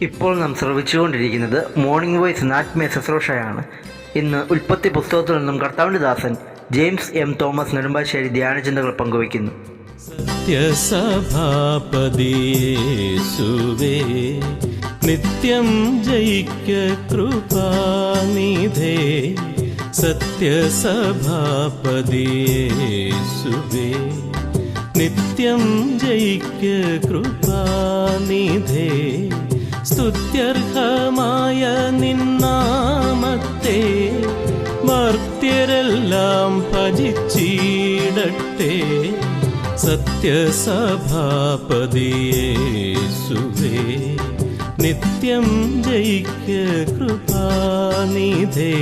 ഇപ്പോൾ നാം ശ്രവിച്ചുകൊണ്ടിരിക്കുന്നത് morning voice ആത്മീയ ശുശ്രൂഷയാണ്. ഇന്ന് ഉൽപ്പത്തി പുസ്തകത്തിൽ നിന്നും കർത്താവിൻ്റെ ദാസൻ ജെയിംസ് എം തോമസ് നെടുമ്പാശ്ശേരി ധ്യാനചിന്തകൾ പങ്കുവയ്ക്കുന്നു. സത്യസഭാപതിയേശുവേ നിത്യം ജയിക്ക കൃപാനിധേ. സത്യസഭാപതിയേശുവേ നിത്യം ജയിക്ക കൃപാനിധേ. സ്തുത്യർഹമായ നിന്നാമത്തെ മർത്യരെല്ലാം ഭജിച്ചിടട്ടെ. സത്യസഭാപതിയേശുവേ നിത്യം ജയിക്ക കൃപാനിധേ.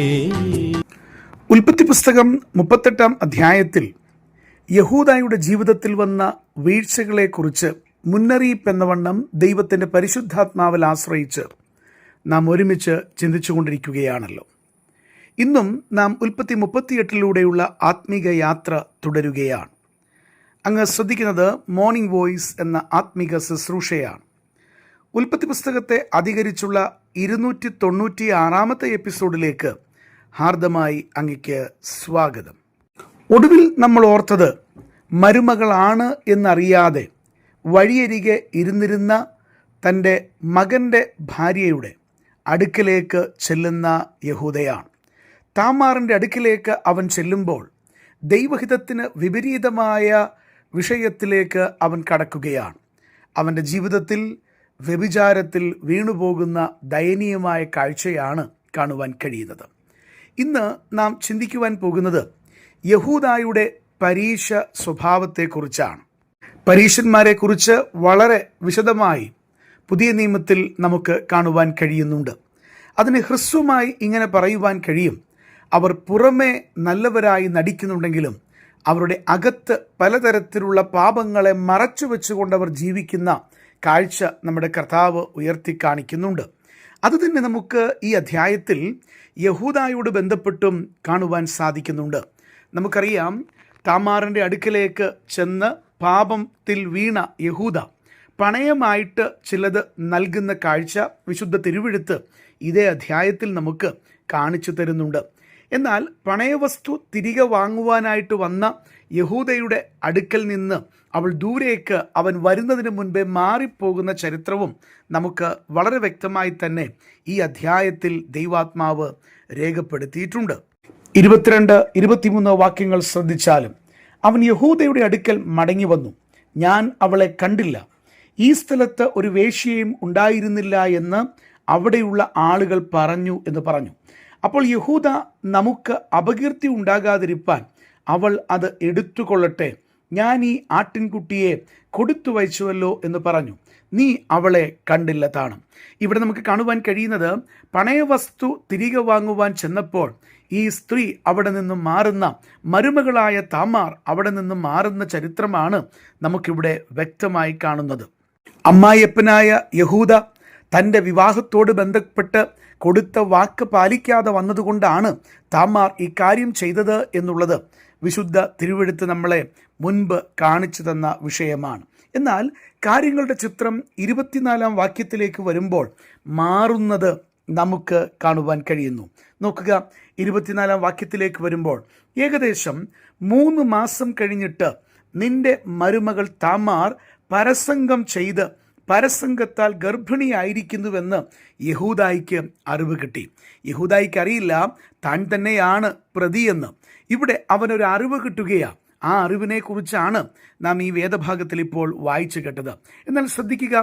ഉൽപ്പത്തി പുസ്തകം 38 അധ്യായത്തിൽ യഹൂദായുടെ ജീവിതത്തിൽ വന്ന വീഴ്ചകളെക്കുറിച്ച് മുന്നറിയിപ്പെന്നവണ്ണം ദൈവത്തിൻ്റെ പരിശുദ്ധാത്മാവിൽ ആശ്രയിച്ച് നാം ഒരുമിച്ച് ചിന്തിച്ചുകൊണ്ടിരിക്കുകയാണല്ലോ. ഇന്നും നാം ഉൽപ്പത്തി 38 ആത്മീക യാത്ര തുടരുകയാണ്. അങ്ങ് ശ്രദ്ധിക്കുന്നത് മോർണിംഗ് വോയിസ് എന്ന ആത്മീക ശുശ്രൂഷയാണ്. ഉൽപ്പത്തി പുസ്തകത്തെ അധികരിച്ചുള്ള 296 എപ്പിസോഡിലേക്ക് ഹാർദമായി അങ്ങയ്ക്ക് സ്വാഗതം. ഒടുവിൽ നമ്മൾ ഓർത്തത് മരുമകളാണ് എന്നറിയാതെ വഴിയരികെ ഇരുന്നിരുന്ന തൻ്റെ മകൻ്റെ ഭാര്യയുടെ അടുക്കിലേക്ക് ചെല്ലുന്ന യഹൂദയാണ്. താമാറിൻ്റെ അടുക്കിലേക്ക് അവൻ ചെല്ലുമ്പോൾ ദൈവഹിതത്തിന് വിപരീതമായ വിഷയത്തിലേക്ക് അവൻ കടക്കുകയാണ്. അവൻ്റെ ജീവിതത്തിൽ വ്യഭിചാരത്തിൽ വീണുപോകുന്ന ദയനീയമായ കാഴ്ചയാണ് കാണുവാൻ കഴിയുന്നത്. ഇന്ന് നാം ചിന്തിക്കുവാൻ പോകുന്നത് യഹൂദായുടെ പരീശ സ്വഭാവത്തെക്കുറിച്ചാണ്. പരീശന്മാരെക്കുറിച്ച് വളരെ വിശദമായി പുതിയ നിയമത്തിൽ നമുക്ക് കാണുവാൻ കഴിയുന്നുണ്ട്. അതിന് ഹ്രസ്വമായി ഇങ്ങനെ പറയുവാൻ കഴിയും: അവർ പുറമേ നല്ലവരായി നടിക്കുന്നുണ്ടെങ്കിലും അവരുടെ അകത്ത് പലതരത്തിലുള്ള പാപങ്ങളെ മറച്ചു വെച്ചുകൊണ്ടവർ ജീവിക്കുന്ന കാഴ്ച നമ്മുടെ കർത്താവ് ഉയർത്തി കാണിക്കുന്നുണ്ട്. അതുതന്നെ നമുക്ക് ഈ അധ്യായത്തിൽ യഹൂദായോട് ബന്ധപ്പെട്ടും കാണുവാൻ സാധിക്കുന്നുണ്ട്. നമുക്കറിയാം, താമാറിൻ്റെ അടുക്കലേക്ക് ചെന്ന് പാപത്തിൽ വീണ യഹൂദ പണയമായിട്ട് ചിലത് നൽകുന്ന കാഴ്ച വിശുദ്ധ തിരുവെഴുത്ത് ഇതേ അധ്യായത്തിൽ നമുക്ക് കാണിച്ചു തരുന്നുണ്ട്. എന്നാൽ പണയവസ്തു തിരികെ വാങ്ങുവാനായിട്ട് വന്ന യഹൂദയുടെ അടുക്കൽ നിന്ന് അവൾ ദൂരേക്ക് അവൻ വരുന്നതിന് മുൻപേ മാറിപ്പോകുന്ന ചരിത്രവും നമുക്ക് വളരെ വ്യക്തമായി തന്നെ ഈ അധ്യായത്തിൽ ദൈവാത്മാവ് രേഖപ്പെടുത്തിയിട്ടുണ്ട്. 22-23 വാക്യങ്ങൾ ശ്രദ്ധിച്ചാലും അവൻ യഹൂദയുടെ അടുക്കൽ മടങ്ങി വന്നു. ഞാൻ അവളെ കണ്ടില്ല, ഈ സ്ഥലത്ത് ഒരു വേശ്യയും ഉണ്ടായിരുന്നില്ല എന്ന് അവിടെയുള്ള ആളുകൾ പറഞ്ഞു എന്ന് പറഞ്ഞു. അപ്പോൾ യഹൂദ, നമുക്ക് അപകീർത്തി ഉണ്ടാകാതിരിപ്പാൻ അവൾ അത് എടുത്തുകൊള്ളട്ടെ, ഞാൻ ഈ ആട്ടിൻകുട്ടിയെ കൊടുത്തു വയ്ച്ചുവല്ലോ എന്ന് പറഞ്ഞു. നീ അവളെ കണ്ടില്ല താണം. ഇവിടെ നമുക്ക് കാണുവാൻ കഴിയുന്നത്, പണയവസ്തു തിരികെ വാങ്ങുവാൻ ചെന്നപ്പോൾ ഈ സ്ത്രീ അവിടെ നിന്നും മാറുന്ന, മരുമകളായ താമാർ അവിടെ നിന്നും മാറുന്ന ചരിത്രമാണ് നമുക്കിവിടെ വ്യക്തമായി കാണുന്നത്. അമ്മായിയപ്പനായ യഹൂദ തൻ്റെ വിവാഹത്തോട് ബന്ധപ്പെട്ട് കൊടുത്ത വാക്ക് പാലിക്കാതെ വന്നതുകൊണ്ടാണ് താമാർ ഈ കാര്യം ചെയ്തത് എന്നുള്ളത് വിശുദ്ധ തിരുവെഴുത്ത് നമ്മളെ മുൻപ് കാണിച്ചു തന്ന വിഷയമാണ്. എന്നാൽ കാര്യങ്ങളുടെ ചിത്രം 24 വാക്യത്തിലേക്ക് വരുമ്പോൾ മാറുന്നത് നമുക്ക് കാണുവാൻ കഴിയുന്നു. നോക്കുക, 24 വാക്യത്തിലേക്ക് വരുമ്പോൾ, ഏകദേശം 3 മാസം കഴിഞ്ഞിട്ട് നിന്റെ മരുമകൾ താമാർ പരസംഗം ചെയ്ത് പരസംഗത്താൽ ഗർഭിണിയായിരിക്കുന്നുവെന്ന് യഹൂദായിക്ക് അറിവ് കിട്ടി. യഹൂദായിക്ക് അറിയില്ല താൻ തന്നെയാണ് പ്രതിയെന്ന്. ഇവിടെ അവനൊരു അറിവ് കിട്ടുകയാണ്. ആ അറിവിനെ കുറിച്ചാണ് നാം ഈ വേദഭാഗത്തിൽ ഇപ്പോൾ വായിച്ചു കേട്ടത്. എന്നാൽ ശ്രദ്ധിക്കുക,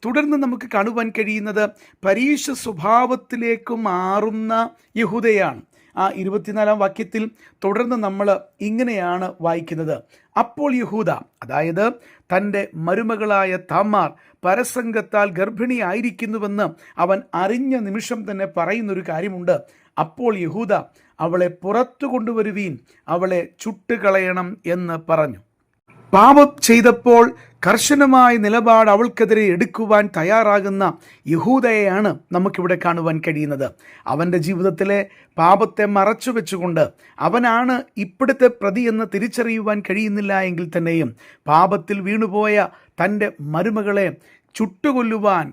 തുടർന്ന് നമുക്ക് കാണുവാൻ കഴിയുന്നത് പരീശ സ്വഭാവത്തിലേക്ക് മാറുന്ന യഹൂദയാണ്. ആ 24 വാക്യത്തിൽ തുടർന്ന് നമ്മൾ ഇങ്ങനെയാണ് വായിക്കുന്നത്: അപ്പോൾ യഹൂദ, അതായത് തൻ്റെ മരുമകളായ താമാർ പരസംഗത്താൽ ഗർഭിണിയായിരിക്കുന്നുവെന്ന് അവൻ അറിഞ്ഞ നിമിഷം തന്നെ പറയുന്നൊരു കാര്യമുണ്ട്. അപ്പോൾ യഹൂദ, അവളെ പുറത്തു കൊണ്ടുവരുവീൻ, അവളെ ചുട്ടുകളയണം എന്ന് പറഞ്ഞു. പാപം ചെയ്തപ്പോൾ കർശനമായ നിലപാട് അവൾക്കെതിരെ എടുക്കുവാൻ തയ്യാറാകുന്ന യഹൂദയെയാണ് നമുക്കിവിടെ കാണുവാൻ കഴിയുന്നത്. അവൻ്റെ ജീവിതത്തിലെ പാപത്തെ മറച്ചു വെച്ചുകൊണ്ട് അവനാണ് ഇപ്പോഴത്തെ പ്രതി എന്ന് തിരിച്ചറിയുവാൻ കഴിയുന്നില്ല എങ്കിൽ തന്നെയും പാപത്തിൽ വീണുപോയ തൻ്റെ മരുമകളെ ചുട്ടുകൊല്ലുവാൻ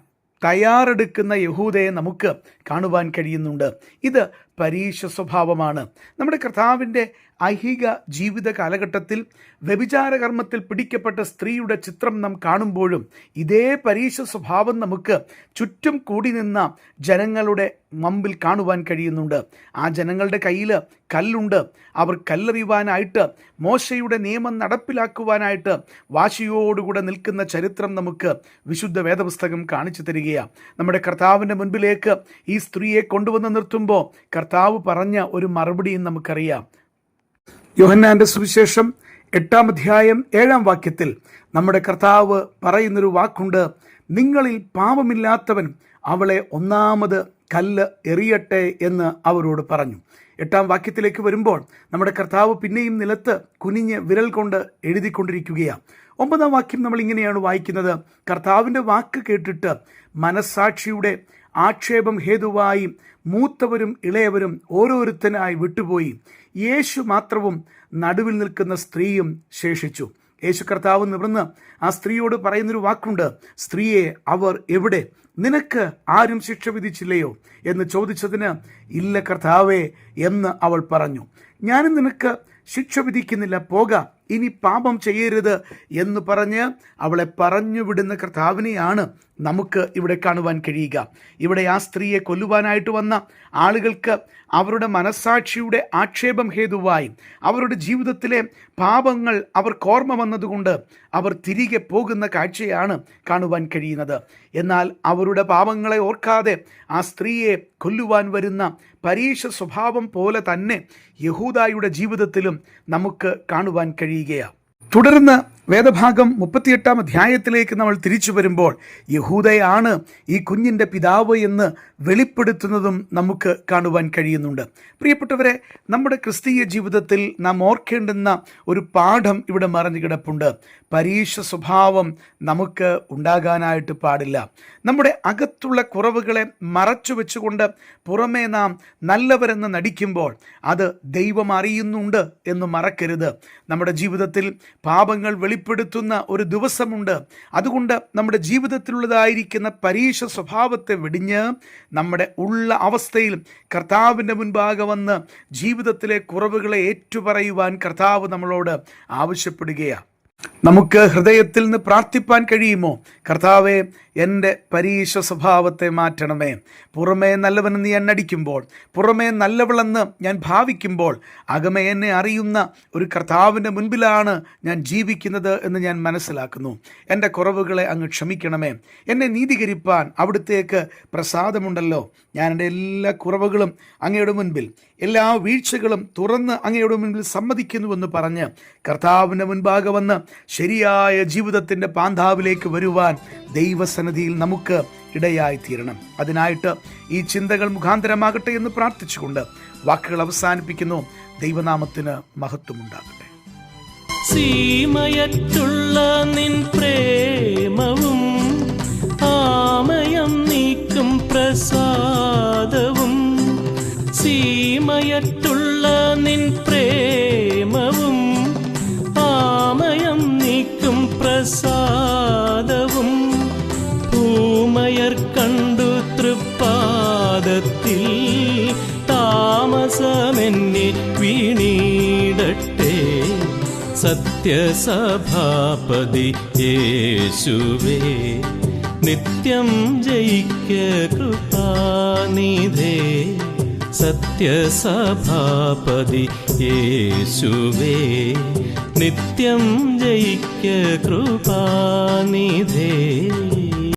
തയ്യാറെടുക്കുന്ന യഹൂദയെ നമുക്ക് കാണുവാൻ കഴിയുന്നുണ്ട്. ഇത് പരീക്ഷ സ്വഭാവമാണ്. നമ്മുടെ കർത്താവിൻ്റെ ഐഹിക ജീവിത കാലഘട്ടത്തിൽ വ്യഭിചാരകർമ്മത്തിൽ പിടിക്കപ്പെട്ട സ്ത്രീയുടെ ചിത്രം നാം കാണുമ്പോഴും ഇതേ പരീക്ഷ സ്വഭാവം നമുക്ക് ചുറ്റും കൂടി നിന്ന ജനങ്ങളുടെ മുമ്പിൽ കാണുവാൻ കഴിയുന്നുണ്ട്. ആ ജനങ്ങളുടെ കയ്യിൽ കല്ലുണ്ട്. അവർ കല്ലെറിയുവാനായിട്ട്, മോശയുടെ നിയമം നടപ്പിലാക്കുവാനായിട്ട് വാശിയോടുകൂടെ നിൽക്കുന്ന ചരിത്രം നമുക്ക് വിശുദ്ധ വേദപുസ്തകം കാണിച്ചു തരികയാണ്. നമ്മുടെ കർത്താവിൻ്റെ മുൻപിലേക്ക് ഈ സ്ത്രീയെ കൊണ്ടുവന്ന് നിർത്തുമ്പോൾ കർത്താവ് പറഞ്ഞ ഒരു മറുപടിയും നമുക്കറിയാം. യോഹന്നാന്റെ സുവിശേഷം 8-ാം അധ്യായം 7-ാം വാക്യത്തിൽ നമ്മുടെ കർത്താവ് പറയുന്നൊരു വാക്കുണ്ട്, നിങ്ങളിൽ പാപമില്ലാത്തവൻ അവളെ ഒന്നാമത് കല്ല് എറിയട്ടെ എന്ന് അവരോട് പറഞ്ഞു. 8-ാം വാക്യത്തിലേക്ക് വരുമ്പോൾ നമ്മുടെ കർത്താവ് പിന്നെയും നിലത്ത് കുനിഞ്ഞ് വിരൽ കൊണ്ട് എഴുതിക്കൊണ്ടിരിക്കുകയാണ്. 9-ാം വാക്യം നമ്മൾ ഇങ്ങനെയാണ് വായിക്കുന്നത്, കർത്താവിൻ്റെ വാക്ക് കേട്ടിട്ട് മനസ്സാക്ഷിയുടെ ആക്ഷേപം ഹേതുവായി മൂത്തവരും ഇളയവരും ഓരോരുത്തനായി വിട്ടുപോയി. യേശു മാത്രവും നടുവിൽ നിൽക്കുന്ന സ്ത്രീയും ശേഷിച്ചു. യേശു കർത്താവ് നിവർന്ന് ആ സ്ത്രീയോട് പറയുന്നൊരു വാക്കുണ്ട്, സ്ത്രീയെ അവർ എവിടെ? നിനക്ക് ആരും ശിക്ഷ വിധിച്ചില്ലയോ എന്ന് ചോദിച്ചതിന് ഇല്ല കർത്താവേ എന്ന് അവൾ പറഞ്ഞു. ഞാനും നിനക്ക് ശിക്ഷ വിധിക്കുന്നില്ല, പോക, ഇനി പാപം ചെയ്യരുത് എന്ന് പറഞ്ഞ് അവളെ പറഞ്ഞു വിടുന്ന കർത്താവിനെയാണ് നമുക്ക് ഇവിടെ കാണുവാൻ കഴിയുക. ഇവിടെ ആ സ്ത്രീയെ കൊല്ലുവാനായിട്ട് വന്ന ആളുകൾക്ക് അവരുടെ മനസ്സാക്ഷിയുടെ ആക്ഷേപം ഹേതുവായി അവരുടെ ജീവിതത്തിലെ പാപങ്ങൾ അവർക്ക് ഓർമ്മ വന്നതുകൊണ്ട് അവർ തിരികെ പോകുന്ന കാഴ്ചയാണ് കാണുവാൻ കഴിയുന്നത്. എന്നാൽ അവരുടെ പാപങ്ങളെ ഓർക്കാതെ ആ സ്ത്രീയെ കൊല്ലുവാൻ വരുന്ന പരീക്ഷ സ്വഭാവം പോലെ തന്നെ യഹൂദായുടെ ജീവിതത്തിലും നമുക്ക് കാണുവാൻ കഴിയുകയാണ്. തുടർന്ന് വേദഭാഗം 38-ാം അധ്യായത്തിലേക്ക് നമ്മൾ തിരിച്ചു വരുമ്പോൾ യഹൂദയാണ് ഈ കുഞ്ഞിൻ്റെ പിതാവ് എന്ന് വെളിപ്പെടുത്തുന്നതും നമുക്ക് കാണുവാൻ കഴിയുന്നുണ്ട്. പ്രിയപ്പെട്ടവരെ, നമ്മുടെ ക്രിസ്തീയ ജീവിതത്തിൽ നാം ഓർക്കേണ്ടുന്ന ഒരു പാഠം ഇവിടെ മറഞ്ഞു കിടപ്പുണ്ട്. പരീക്ഷ സ്വഭാവം നമുക്ക് ഉണ്ടാകാനായിട്ട് പാടില്ല. നമ്മുടെ അകത്തുള്ള കുറവുകളെ മറച്ചു വെച്ചുകൊണ്ട് പുറമേ നാം നല്ലവരെന്ന് നടിക്കുമ്പോൾ അത് ദൈവം അറിയുന്നുണ്ട് എന്ന് മറക്കരുത്. നമ്മുടെ ജീവിതത്തിൽ പാപങ്ങൾ വെളിപ്പെടുത്തുന്ന ഒരു ദിവസമുണ്ട്. അതുകൊണ്ട് നമ്മുടെ ജീവിതത്തിലുള്ളതായിരിക്കുന്ന പരീക്ഷ സ്വഭാവത്തെ വെടിഞ്ഞ് നമ്മുടെ ഉള്ള അവസ്ഥയിൽ കർത്താവിൻ്റെ മുൻപാകെ വന്ന് ജീവിതത്തിലെ കുറവുകളെ ഏറ്റുപറയുവാൻ കർത്താവ് നമ്മളോട് ആവശ്യപ്പെടുകയാണ്. നമുക്ക് ഹൃദയത്തിൽ നിന്ന് പ്രാർത്ഥിപ്പാൻ കഴിയുമോ? കർത്താവേ, എൻ്റെ പരീക്ഷ സ്വഭാവത്തെ മാറ്റണമേ. പുറമേ നല്ലവനെന്ന് ഞാൻ നടിക്കുമ്പോൾ, പുറമേ നല്ലവളെന്ന് ഞാൻ ഭാവിക്കുമ്പോൾ, അകമേ എന്നെ അറിയുന്ന ഒരു കർത്താവിൻ്റെ മുൻപിലാണ് ഞാൻ ജീവിക്കുന്നത് എന്ന് ഞാൻ മനസ്സിലാക്കുന്നു. എൻ്റെ കുറവുകളെ അങ്ങ് ക്ഷമിക്കണമേ. എന്നെ നീതീകരിപ്പാൻ അവിടുത്തേക്ക് പ്രസാദമുണ്ടല്ലോ. ഞാൻ എൻ്റെ എല്ലാ കുറവുകളും അങ്ങയുടെ മുൻപിൽ, എല്ലാ വീഴ്ചകളും തുറന്ന് അങ്ങയുടെ മുൻപിൽ സമ്മതിക്കുന്നുവെന്ന് പറഞ്ഞ് കർത്താവിൻ്റെ മുൻപാകെ വന്ന് ശരിയായ ജീവിതത്തിൻ്റെ പാന്താവിലേക്ക് വരുവാൻ ദൈവസന്നിധിയിൽ നമുക്ക് ഇടയായി തീരണം. അതിനായിട്ട് ഈ ചിന്തകൾ മുഖാന്തരമാകട്ടെ എന്ന് പ്രാർത്ഥിച്ചുകൊണ്ട് വാക്കുകൾ അവസാനിപ്പിക്കുന്നു. ദൈവനാമത്തിന് മഹത്വമുണ്ടാകട്ടെ. സീമയറ്റുള്ള നിൻ പ്രേമവും ആമയം നീക്കും പ്രസാദവും, സീമയറ്റുള്ള നിൻ പ്രേമവും ആമയം നീക്കും പ്രസാദവും, ഭൂമയർ കണ്ടു തൃപ്പാദത്തിൽ താമസമെന്നെ വീണിടട്ടെ. സത്യസഭാപതി യേശുവേ, നിത്യം ജയിക്ക കൃപാനിധേ. സത്യസഭാപതി യേശുവേ, നിത്യം ജയിക്ക കൃപാനിധേ.